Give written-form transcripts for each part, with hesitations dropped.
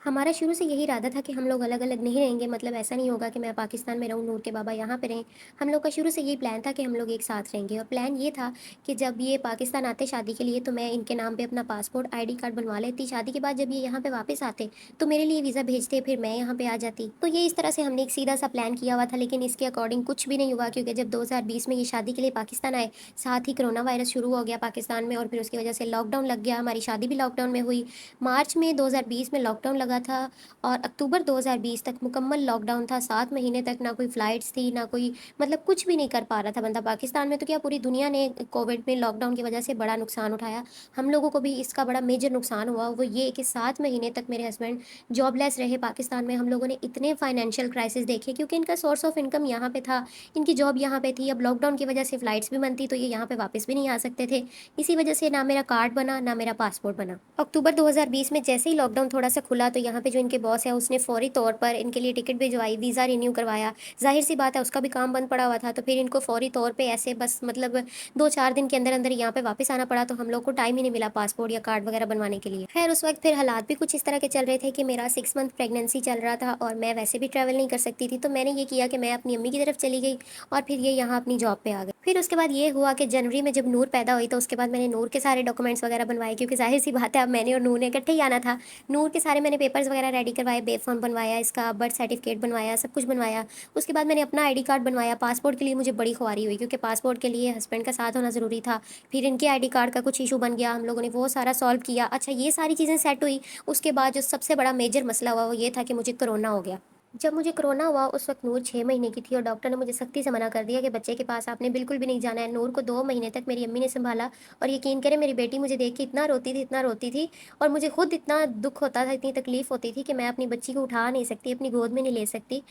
हमारा शुरू से यही इरादा था कि हम लोग अलग-अलग नहीं रहेंगे, मतलब ऐसा नहीं होगा कि मैं पाकिस्तान में रहूँ, नूर के बाबा यहाँ पे रहें। हम लोग का शुरू से यही प्लान था कि हम लोग एक साथ रहेंगे, और प्लान ये था कि जब ये पाकिस्तान आते शादी के लिए तो मैं इनके नाम पे अपना पासपोर्ट, आईडी कार्ड बनवा लेती। शादी के बाद जब ये यहाँ पे वापस आते तो मेरे लिए वीज़ा भेजते, फिर मैं यहाँ पे आ जाती। तो ये इस तरह से हमने एक सीधा-सा प्लान किया हुआ था, लेकिन इसके अकॉर्डिंग कुछ भी नहीं हुआ, क्योंकि जब 2020 में ये शादी के लिए पाकिस्तान आए, साथ ही कोरोना वायरस शुरू हो गया पाकिस्तान में, और फिर उसकी वजह से लॉकडाउन लग गया। हमारी शादी भी लॉकडाउन में हुई। मार्च में 2020 में लॉकडाउन लगा था, और अक्टूबर 2020 तक मुकम्मल लॉकडाउन था। 7 महीने तक ना कोई फ़्लाइट्स थी, ना कोई, मतलब कुछ भी नहीं कर पा रहा था बंदा। पाकिस्तान में तो क्या, पूरी दुनिया ने कोविड में लॉकडाउन की वजह से बड़ा नुकसान उठाया। हम लोगों को भी इसका बड़ा मेजर नुकसान हुआ। वो ये कि 7 महीने तक मेरे हस्बैंड जॉबलेस रहे पाकिस्तान में। हम लोगों ने इतने फाइनेंशियल क्राइसिस देखे, क्योंकि इनका सोर्स ऑफ इनकम यहाँ पे था, इनकी जॉब यहाँ पे थी। अब लॉकडाउन की वजह से फ़्लाइट्स भी बंद थी, तो ये यहाँ पे वापस भी नहीं आ सकते थे। इसी वजह से ना मेरा कार्ड बना, ना मेरा पासपोर्ट बना। अक्टूबर 2020 में जैसे ही लॉकडाउन थोड़ा-सा खुला, तो यहाँ पे जो इनके बॉस है उसने फ़ौरी तौर पर इनके लिए टिकट भिजवाई, वीज़ा रिन्यू करवाया। ज़ाहिर-सी बात है, उसका भी काम बंद पड़ा हुआ था, तो फिर इनको फ़ौरी तौर पे ऐसे बस, मतलब 2-4 दिन के अंदर-अंदर यहाँ पे वापस आना पड़ा, तो हम लोग को टाइम ही नहीं मिला पासपोर्ट या कार्ड वगैरह बनवाने के लिए। ख़ैर उस वक़्त फिर हालात भी कुछ इस तरह के चल रहे थे कि मेरा 6 मंथ प्रेगनेंसी चल रहा था, और मैं वैसे भी ट्रैवल नहीं कर सकती थी। तो मैंने ये किया कि मैं अपनी अम्मी की तरफ चली गई, और फिर ये यहाँ अपनी जॉब पे आ गए। फिर उसके बाद ये हुआ कि जनवरी में जब नूर पैदा हुई, तो उसके बाद मैंने नूर के सारे डॉक्यूमेंट्स वगैरह बनवाए, क्योंकि ज़ाहिर-सी बात है, अब मैंने और नूर ने इकट्ठे ही आना था। नूर के सारे मैंने पेपर्स वगैरह रेडी करवाए, बे फॉर्म बनवाया, इसका बर्थ सर्टिफिकेट बनवाया, सब कुछ बनवाया। उसके बाद मैंने अपना आईडी कार्ड बनवाया। पासपोर्ट के लिए मुझे बड़ी खुआरी हुई, क्योंकि पासपोर्ट के लिए हस्बैंड का साथ होना ज़रूरी था। फिर इनके आईडी कार्ड का कुछ इशू बन गया, हम लोगों ने वो सारा सॉल्व किया। अच्छा, ये सारी चीज़ें सेट हुई। उसके बाद जो सबसे बड़ा मेजर मसला हुआ, वो ये था कि मुझे कोरोना हो गया। जब मुझे कोरोना हुआ, उस वक़्त नूर 6 महीने की थी, और डॉक्टर ने मुझे सख्ती से मना कर दिया कि बच्चे के पास आपने बिल्कुल भी नहीं जाना है। नूर को 2 महीने तक मेरी अम्मी ने सँभाला, और यकीन करें, मेरी बेटी मुझे देख के इतना रोती थी, इतना रोती थी, और मुझे खुद इतना दुःख होता था, इतनी तकलीफ़ होती थी कि मैं अपनी बच्ची को उठा नहीं सकती, अपनी गोद में नहीं ले सकती,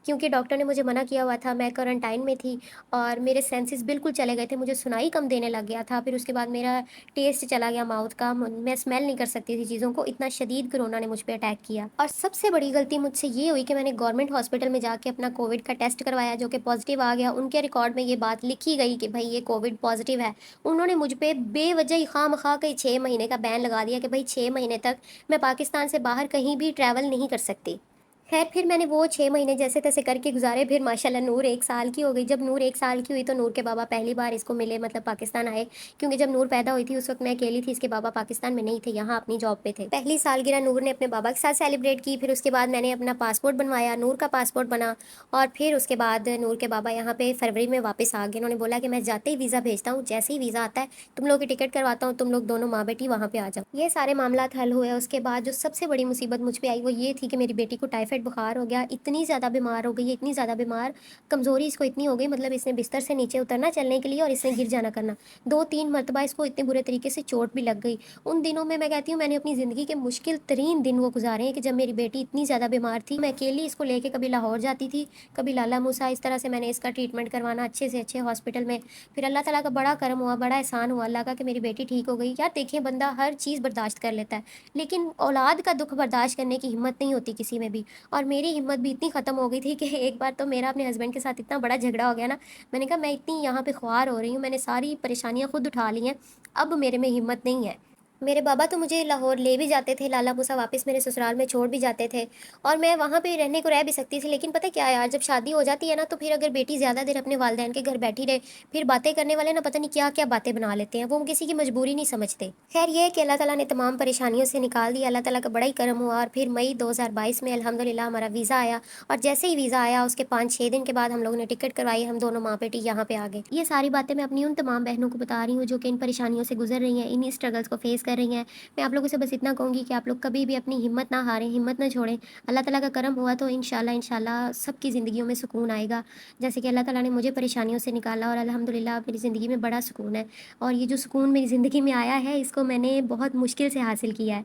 क्योंकि डॉक्टर ने मुझे मना किया हुआ था। मैं क्वारंटाइन में थी, और मेरे सेंसेस बिल्कुल चले गए थे, मुझे सुनाई कम देने लग गया था। फिर उसके बाद मेरा टेस्ट चला गया माउथ का, मैं स्मेल नहीं कर सकती थी चीज़ों को, इतना शदीद कोरोना ने मुझ पे अटैक किया। और सबसे बड़ी गलती मुझसे ये हुई कि मैंने गवर्नमेंट हॉस्पिटल में जाके अपना कोविड का टेस्ट करवाया, जो कि पॉजिटिव आ गया। उनके रिकॉर्ड में ये बात लिखी गई कि भाई ये कोविड पॉजिटिव है। उन्होंने मुझ पे बेवजह ही खामखा के 6 महीने का बैन लगा दिया कि भाई 6 महीने तक मैं पाकिस्तान से बाहर कहीं भी ट्रैवल नहीं कर सकती। खैर फिर मैंने वो 6 महीने जैसे-तैसे करके गुज़ारे। फिर माशाल्लाह नूर 1 साल की हो गई। जब नूर 1 साल की हुई, तो नूर के बाबा पहली बार इसको मिले, मतलब पाकिस्तान आए, क्योंकि जब नूर पैदा हुई थी उस वक़्त मैं अकेली थी, इसके बाबा पाकिस्तान में नहीं थे, यहाँ अपनी जॉब पे थे। पहली सालगिरह नूर ने अपने बाबा के साथ सेलिब्रेट की। फिर उसके बाद मैंने अपना पासपोर्ट बनवाया, नूर का पासपोर्ट बना, और फिर उसके बाद नूर के बाबा यहाँ पे फरवरी में वापस आ गए। उन्होंने बोला कि मैं जाते ही वीज़ा भेजता हूँ, जैसे ही वीज़ा आता है तुम लोग की टिकट करवाता हूँ, तुम लोग दोनों माँ-बेटी वहाँ पे आ जाओ। ये सारे मामलात हल हुए। उसके बाद जो सबसे बड़ी मुसीबत मुझ पे आई, वो ये थी कि मेरी बेटी को टाइफाइड बुखार हो गया। इतनी ज़्यादा बीमार हो गई है, इतनी ज़्यादा बीमार, कमज़ोरी इसको इतनी हो गई, मतलब इसने बिस्तर से नीचे उतरना चलने के लिए, और इसने गिर जाना करना। 2-3 मरतबा इसको इतने बुरे तरीके से चोट भी लग गई। उन दिनों में मैं कहती हूँ, मैंने अपनी ज़िंदगी के मुश्किल तरीन दिन वो गुज़ारे हैं, कि जब मेरी बेटी इतनी ज़्यादा बीमार थी, मैं अकेली इसको लेके कभी लाहौर जाती थी, कभी लाला मूसा। इस तरह से मैंने इसका ट्रीटमेंट करवाना अच्छे से अच्छे हॉस्पिटल में। फिर अल्लाह ताला का बड़ा करम हुआ, बड़ा एहसान हुआ अल्लाह का, कि मेरी बेटी ठीक हो गई। यार देखिए, बंदा हर चीज़ बर्दाश्त कर लेता है, लेकिन औलाद का दुःख बर्दाश्त करने की हिम्मत नहीं होती किसी में भी। और मेरी हिम्मत भी इतनी ख़त्म हो गई थी कि एक बार तो मेरा अपने हस्बैंड के साथ इतना बड़ा झगड़ा हो गया ना, मैंने कहा मैं इतनी यहाँ पे ख्वार हो रही हूँ, मैंने सारी परेशानियाँ खुद उठा ली हैं, अब मेरे में हिम्मत नहीं है। मेरे बाबा तो मुझे लाहौर ले भी जाते थे, लाला मूसा वापस मेरे ससुराल में छोड़ भी जाते थे, और मैं वहाँ पे रहने को रह भी सकती थी। लेकिन पता है क्या यार, जब शादी हो जाती है ना, तो फिर अगर बेटी ज़्यादा देर अपने वालिदैन के घर बैठी रहे, फिर बातें करने वाले ना पता नहीं क्या-क्या बातें बना लेते हैं, वो किसी की मजबूरी नहीं समझते। खैर ये है कि अल्लाह ताला ने तमाम परेशानियों से निकाल दिया, अल्लाह ताला का बड़ा ही करम हुआ, और फिर मई 2022 में अल्हम्दुलिल्लाह हमारा वीज़ा आया। और जैसे ही वीज़ा आया, उसके 5-6 दिन के बाद हम लोगों ने टिकट करवाई, हम दोनों माँ-बेटी यहाँ पे आ गए। ये सारी बातें मैं अपनी उन तमाम बहनों को बता रही हूँ, जो कि इन परेशानियों से गुज़र रही हैं, इन्हीं स्ट्रगल्स को फेस कर रही हैं। मैं आप लोगों से बस इतना कहूँगी कि आप लोग कभी भी अपनी हिम्मत ना हारें, हिम्मत ना छोड़ें। अल्लाह ताला का करम हुआ तो इंशाल्लाह इंशाल्लाह सबकी ज़िंदगियों में सुकून आएगा। जैसे कि अल्लाह ताला ने मुझे परेशानियों से निकाला, और अल्हम्दुलिल्लाह मेरी ज़िंदगी में बड़ा सुकून है। और ये जो सुकून मेरी ज़िंदगी में आया है, इसको मैंने बहुत मुश्किल से हासिल किया है।